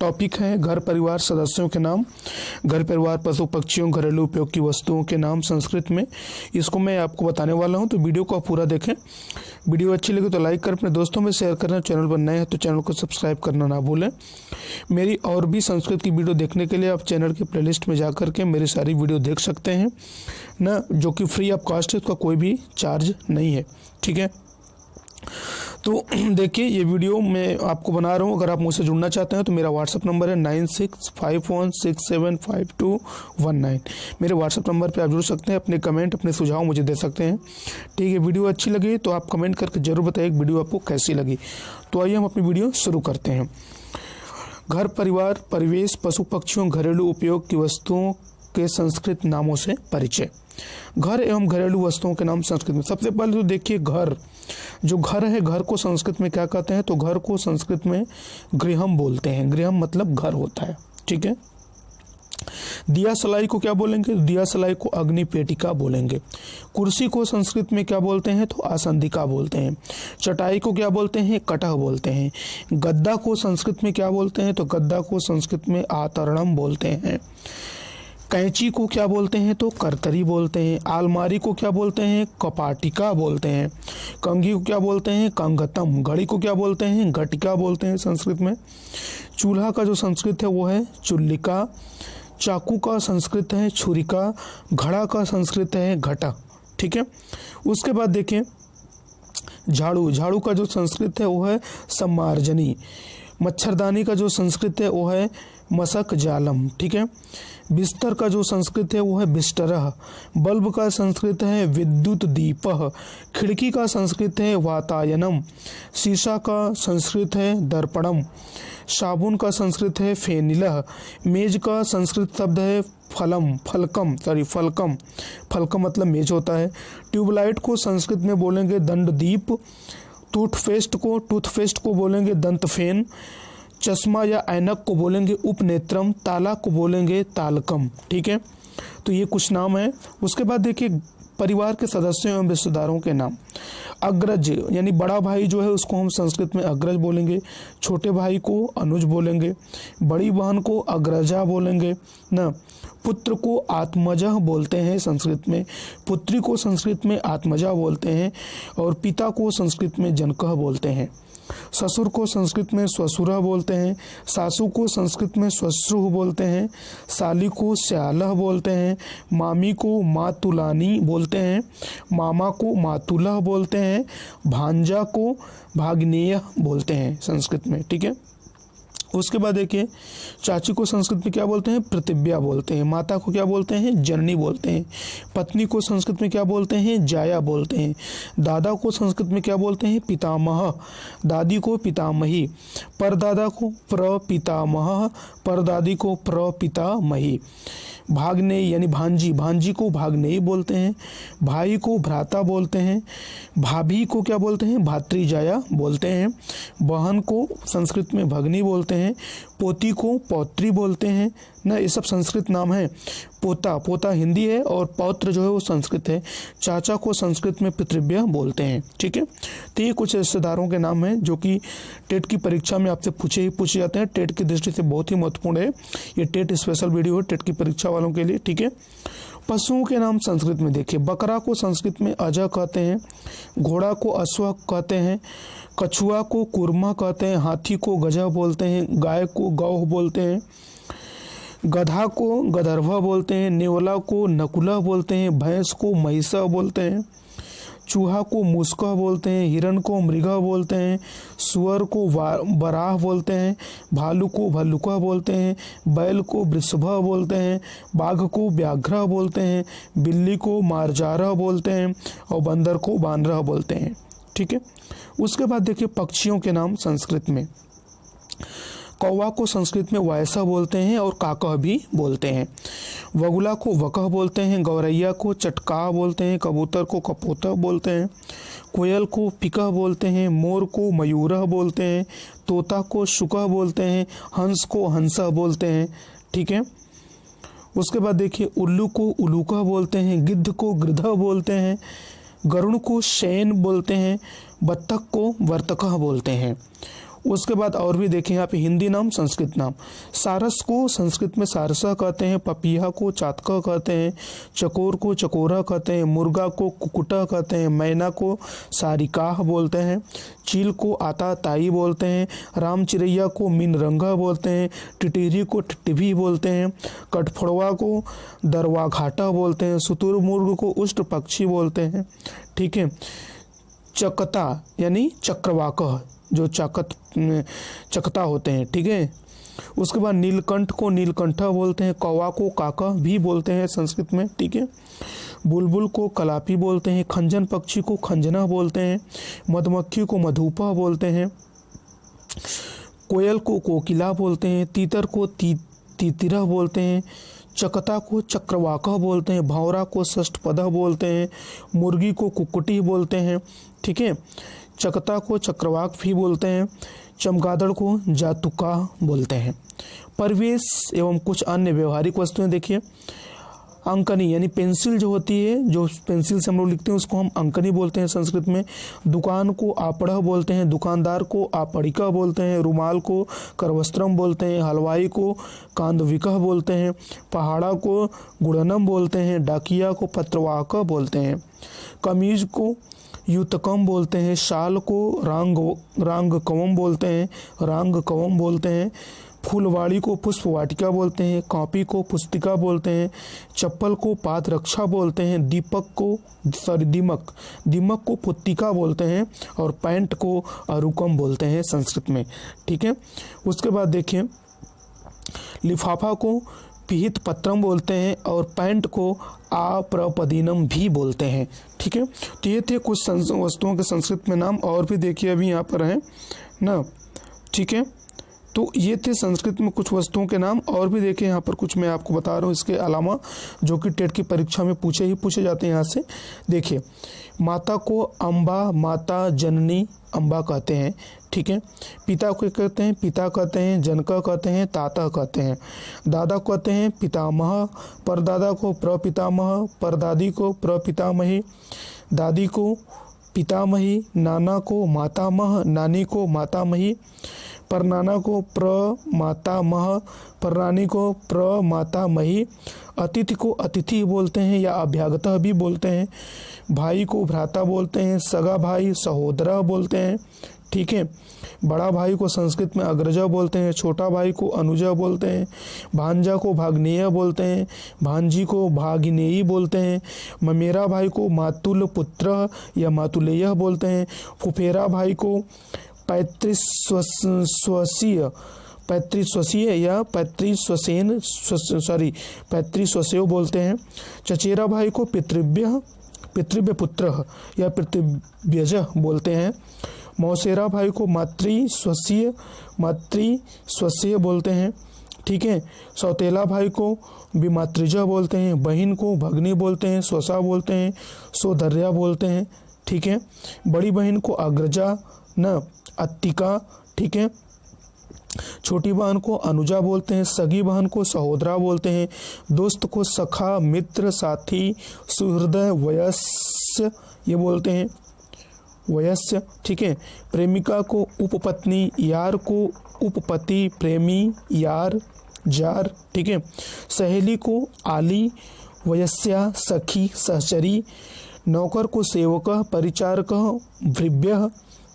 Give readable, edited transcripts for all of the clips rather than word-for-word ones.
Topic है घर परिवार सदस्यों के नाम, घर परिवार पशु पक्षियों घरेलू उपयोग की वस्तुओं के नाम संस्कृत में। इसको मैं आपको बताने वाला हूं, तो वीडियो को आप पूरा देखें। वीडियो अच्छी लगे तो लाइक कर, अपने दोस्तों में शेयर करना। चैनल पर नए हैं तो चैनल को सब्सक्राइब करना ना भूलें। मेरी और भी संस्कृत की वीडियो देखने के लिए आप चैनल के प्लेलिस्ट में जाकर के मेरी सारी वीडियो देख सकते हैं ना, जो कि फ्री ऑफ कॉस्ट है, उसका कोई भी चार्ज नहीं है। ठीक है, तो देखिए ये वीडियो मैं आपको बना रहा हूँ। अगर आप मुझसे जुड़ना चाहते हैं तो मेरा व्हाट्सअप नंबर है 9651675219। मेरे व्हाट्सअप नंबर पे आप जुड़ सकते हैं, अपने कमेंट अपने सुझाव मुझे दे सकते हैं। ठीक है, वीडियो अच्छी लगी तो आप कमेंट करके जरूर बताइए वीडियो आपको कैसी लगी। तो आइए हम अपनी वीडियो शुरू करते हैं। घर परिवार परिवेश पशु पक्षियों घरेलू उपयोग की वस्तुओं के संस्कृत नामों से परिचय। घर एवं घरेलू वस्तुओं के नाम संस्कृत में। सबसे पहले तो देखिए घर, जो घर है, घर को संस्कृत में क्या कहते हैं, तो घर को संस्कृत में गृहम बोलते हैं। गृहम मतलब घर होता है। ठीक है, दिया सलाई को क्या बोलेंगे, दिया सलाई को अग्नि पेटिका बोलेंगे। कुर्सी को संस्कृत में क्या बोलते हैं, तो आसंदिका बोलते हैं। चटाई को क्या बोलते हैं, कटह बोलते हैं। गद्दा को संस्कृत में क्या बोलते हैं, तो गद्दा को संस्कृत में आतरणम बोलते हैं। कैंची को क्या बोलते हैं, तो करतरी बोलते हैं। आलमारी को क्या बोलते हैं, कपाटिका बोलते हैं। कंघी को क्या बोलते हैं, कंगतम। घड़ी को क्या बोलते हैं, घटिका बोलते हैं संस्कृत में। चूल्हा का जो संस्कृत है वो है चुल्लिका। चाकू का संस्कृत है छुरिका। घड़ा का संस्कृत है घटा। ठीक है, उसके बाद देखिए झाड़ू, झाड़ू का जो संस्कृत है वो है सम्मार्जनी। मच्छरदानी का जो संस्कृत है वो है मशक जालम। ठीक है, बिस्तर का जो संस्कृत है वो है बिस्टरह। बल्ब का संस्कृत है विद्युत दीपः। खिड़की का संस्कृत है वातायनम। शीशा का संस्कृत है दर्पणम। साबुन का संस्कृत है फेनिलह। मेज का संस्कृत शब्द है फलकम। फलकम मतलब मेज होता है। ट्यूबलाइट को संस्कृत में बोलेंगे दंडदीप। टूथपेस्ट को बोलेंगे दंतफेन। चश्मा या ऐनक को बोलेंगे उपनेत्रम। ताला को बोलेंगे तालकम। ठीक है, तो ये कुछ नाम है। उसके बाद देखिए परिवार के सदस्यों एवं रिश्तेदारों के नाम। अग्रज यानी बड़ा भाई जो है उसको हम संस्कृत में अग्रज बोलेंगे। छोटे भाई को अनुज बोलेंगे। बड़ी बहन को अग्रजा बोलेंगे ना। पुत्र को आत्मजः बोलते हैं संस्कृत में। पुत्री को संस्कृत में आत्मजा बोलते हैं। और पिता को संस्कृत में जनकः बोलते हैं। ससुर को संस्कृत में स्वसुरः बोलते हैं। सासू को संस्कृत में स्वश्रुः बोलते हैं। साली को स्यालः बोलते हैं। मामी को मातुलानी बोलते हैं। मामा को मातुलः बोलते हैं। भांजा को भाग्नेय बोलते हैं संस्कृत में। ठीक है, उसके बाद देखिए चाची को संस्कृत में क्या बोलते हैं, प्रतिव्या बोलते हैं। माता को क्या बोलते हैं, जननी बोलते हैं। पत्नी को संस्कृत में क्या बोलते हैं, जाया बोलते हैं। दादा को संस्कृत में क्या बोलते हैं, पितामह। दादी को पितामही। परदादा को प्रपितामह। परदादी को प्रपितामही। भाग्नेय यानी भांजी को भाग्नेयी बोलते हैं। भाई को भ्राता बोलते हैं। भाभी को क्या बोलते हैं, भातृजाया बोलते हैं। बहन को संस्कृत में भगनी बोलते हैं। पोती को पौत्री बोलते हैं ना। ये सब संस्कृत नाम है। पोता हिंदी है और पौत्र जो है वो संस्कृत है। चाचा को संस्कृत में पितृव्य बोलते हैं। ठीक है, तो ये कुछ रिश्तेदारों के नाम हैं जो कि टेट की परीक्षा में आपसे पूछे जाते हैं। टेट की दृष्टि से बहुत ही महत्वपूर्ण है। ये टेट स्पेशल वीडियो है टेट की परीक्षा वालों के लिए। ठीक है, पशुओं के नाम संस्कृत में देखिए बकरा को संस्कृत में अजह कहते हैं। घोड़ा को अश्व कहते हैं। कछुआ को कुरमा कहते हैं। हाथी को गजह बोलते हैं। गाय को गौ बोलते हैं। गधा को गदर्भ बोलते हैं। नेवला को नकुला बोलते हैं। भैंस को महिषा बोलते हैं। चूहा को मुस्कह बोलते हैं। हिरण को मृगह बोलते हैं। सुअर को बराह बोलते हैं। भालू को भल्लुकह बोलते हैं। बैल को वृषभः बोलते हैं। बाघ को व्याघ्र बोलते हैं। बिल्ली को मार्जारह बोलते हैं। और बंदर को बानरह बोलते हैं। ठीक है, उसके बाद देखिए पक्षियों के नाम संस्कृत में। कौवा को संस्कृत में वैसा बोलते हैं और काकह भी बोलते हैं। वगुला को वकह बोलते हैं। गौरैया को चटकाह बोलते हैं। कबूतर को कपोतः बोलते हैं। कोयल को पिकह बोलते हैं। मोर को मयूरह बोलते हैं। तोता को शुकह बोलते हैं। हंस को हंसह बोलते हैं। ठीक है, उसके बाद देखिए उल्लू को उलूकह बोलते हैं। गिद्ध को गृधह बोलते हैं। गरुड़ को शैन बोलते हैं। बत्तख को वर्तकह बोलते हैं। उसके बाद और भी देखें यहाँ पे हिंदी नाम, संस्कृत नाम। सारस को संस्कृत में सारसा कहते हैं, पपीहा को चातका कहते हैं, चकोर को चकोरा कहते हैं, मुर्गा को कुकुटा कहते हैं, मैना को सारिकाह बोलते हैं, चील को आता ताई बोलते हैं, राम चिड़ैया को मीनरंगा बोलते हैं, टिटिरी को टिटिभी बोलते हैं, कटफड़वा को दरवाघाटा बोलते हैं, शुतुरमुर्ग को उष्ट पक्षी बोलते हैं। ठीक है। चकता यानी चक्रवाकह, जो चकता होते हैं। ठीक है। उसके बाद नीलकंठ को नीलकंठा बोलते हैं, कौवा को काका भी बोलते हैं संस्कृत में। ठीक है। बुलबुल को कलापी बोलते हैं, खंजन पक्षी को खंजना बोलते हैं, मधुमक्खी को मधुपा बोलते हैं, कोयल को कोकिला बोलते हैं, तीतर को तीतिरा बोलते हैं, चकता को चक्रवाकह बोलते हैं, भौरा को षष्ठपदा बोलते हैं, मुर्गी को कुक्कुटी बोलते हैं। ठीक है। चकता को चक्रवाक भी बोलते हैं, चमगादड़ को जातुका बोलते हैं। परिवेश एवं कुछ अन्य व्यवहारिक वस्तुएं देखिए। अंकनी यानी पेंसिल जो होती है, जो पेंसिल से हम लोग लिखते हैं उसको हम अंकनी बोलते हैं संस्कृत में। दुकान को आपड़ा बोलते हैं, दुकानदार को आपड़िका बोलते हैं, रुमाल को करवस्त्रम बोलते हैं, हलवाई को कांदविका बोलते हैं, पहाड़ा को गुड़नम बोलते हैं, डाकिया को पत्रवाका बोलते हैं, कमीज को युतकम बोलते हैं, शाल को रांग कवम बोलते हैं, रांग कवम बोलते हैं, फूलवाड़ी को पुष्पवाटिका बोलते हैं, कॉपी को पुस्तिका बोलते हैं, चप्पल को पादरक्षा बोलते हैं, दीमक को पुत्तिका बोलते हैं और पैंट को अरुकम बोलते हैं संस्कृत में। ठीक है। उसके बाद देखिए लिफाफा को पिहित पत्रम बोलते हैं और पैंट को आप्रपदीनम भी बोलते हैं। ठीक है। तो ये थे कुछ वस्तुओं के संस्कृत में नाम, और भी देखिए अभी यहाँ पर हैं ना। ठीक है। तो ये थे संस्कृत में कुछ वस्तुओं के नाम, और भी देखिए यहाँ पर कुछ मैं आपको बता रहा हूँ इसके अलावा, जो कि टेट की परीक्षा में पूछे जाते हैं। यहाँ से देखिए, माता को अम्बा, माता जननी अम्बा कहते हैं। ठीक है। पिता को कहते हैं पिता कहते हैं, जनका कहते हैं, ताता कहते हैं, दादा कहते हैं पितामह, परदादा को प्रपितामह, परदादी को प्रपितामही, दादी को पितामही, नाना को मातामह, नानी को मातामही, परनाना को प्रमातामह, परनानी को प्रमातामही, अतिथि को अतिथि बोलते हैं या अभ्यागतः भी बोलते हैं, भाई को भ्राता बोलते हैं, सगा भाई सहोदरा बोलते हैं। ठीक है। बड़ा भाई को संस्कृत में अग्रजा बोलते हैं, छोटा भाई को अनुजा बोलते हैं, भांजा को भाग्नेय बोलते हैं, भांजी को भागिनेयी बोलते हैं, ममेरा भाई को मातुल पुत्र या मातुलेय बोलते हैं, फुफेरा भाई को पैतृस्वसीय या पैतृस्वसेय बोलते हैं, चचेरा भाई को पितृव्य पुत्र या पितृव्यज बोलते हैं, मौसेरा भाई को मातृस्वसीय बोलते हैं। ठीक है। सौतेला भाई को विमातृजा बोलते हैं, बहन को भगनी बोलते हैं, स्वसा बोलते हैं, सोदर्या बोलते हैं। ठीक है। बड़ी बहन को अग्रजा न अत्तिका। ठीक है। छोटी बहन को अनुजा बोलते हैं, सगी बहन को सहोदरा बोलते हैं, दोस्त को सखा, मित्र, साथी, सुहृदय, वयस्य ये बोलते हैं, वयस्य। ठीक है। प्रेमिका को उपपत्नी, यार को उपपति, प्रेमी, यार, जार। ठीक है। सहेली को आली, वयस्या, सखी, सहचरी, नौकर को सेवक, परिचारक, वृभ्य।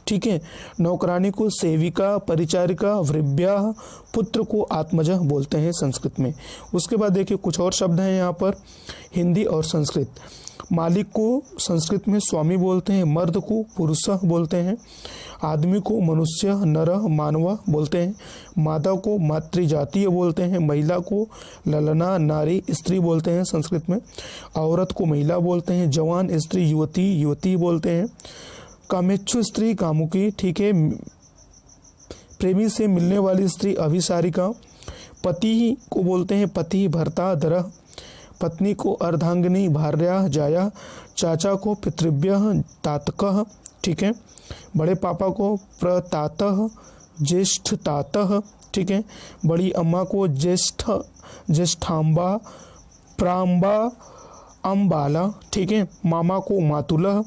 ठीक है। नौकरानी को सेविका, परिचारिका, वृभ्या, पुत्र को आत्मज बोलते हैं संस्कृत में। उसके बाद देखिए कुछ और शब्द हैं यहाँ पर, हिंदी और संस्कृत। मालिक को संस्कृत में स्वामी बोलते हैं, मर्द को पुरुषः बोलते हैं, आदमी को मनुष्य, नर, मानव बोलते हैं, मादा को मातृजातीय बोलते हैं, महिला को ललना, नारी, स्त्री बोलते हैं संस्कृत में, औरत को महिला बोलते हैं, जवान स्त्री युवती, युवती बोलते हैं, कामेच्छु स्त्री कामुकी। ठीक है। प्रेमी से मिलने वाली स्त्री अभिसारिका, पति को बोलते हैं पति, भर्ता, दरह, पत्नी को अर्धांगिनी, भार्या, जाया, चाचा को पितृव्य, तातकः। ठीक है। बड़े पापा को प्रतातः, ज्येष्ठ तातः। ठीक है। बड़ी अम्मा को ज्येष्ठांबा, प्रांबा, अम्बाला, ठीक है। मामा को मातुलः,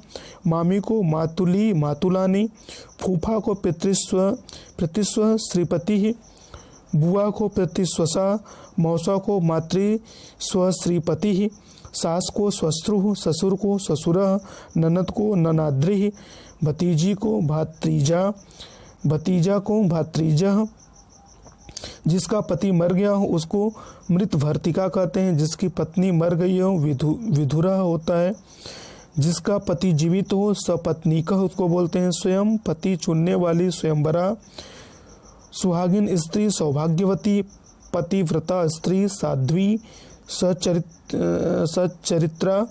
मामी को मातुली मातुलानी, फूफा को पितृस्व श्रीपति, बुआ को पितृस्वसा, मौसा को मातृस्व श्रीपति, सास को स्वश्रु, ससुर को ससुरः, ननद को ननाद्रि, भतीजी को भात्रीजा, भतीजा को भात्रीजः। जिसका पति मर गया हो उसको मृत भर्तिका कहते हैं। जिसकी पत्नी मर गई हो विधुरा होता है। जिसका पति जीवित हो सपत्नीका उसको बोलते हैं। स्वयं पति चुनने वाली स्वयंवरा, सुहागिन स्त्री सौभाग्यवती, पतिव्रता स्त्री साध्वी, सच्चरित्रा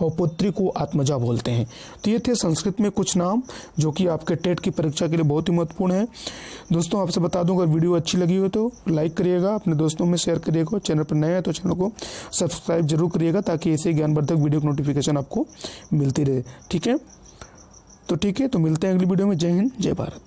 और पुत्री को आत्मजा बोलते हैं। तो ये थे संस्कृत में कुछ नाम जो कि आपके टेट की परीक्षा के लिए बहुत ही महत्वपूर्ण है। दोस्तों आपसे बता दूं, अगर वीडियो अच्छी लगी हो तो लाइक करिएगा, अपने दोस्तों में शेयर करिएगा। चैनल पर नए हैं तो चैनल को सब्सक्राइब जरूर करिएगा ताकि ऐसे ज्ञानवर्धक वीडियो की नोटिफिकेशन आपको मिलती रहे। ठीक है, तो मिलते हैं अगली वीडियो में। जय हिंद, जय भारत।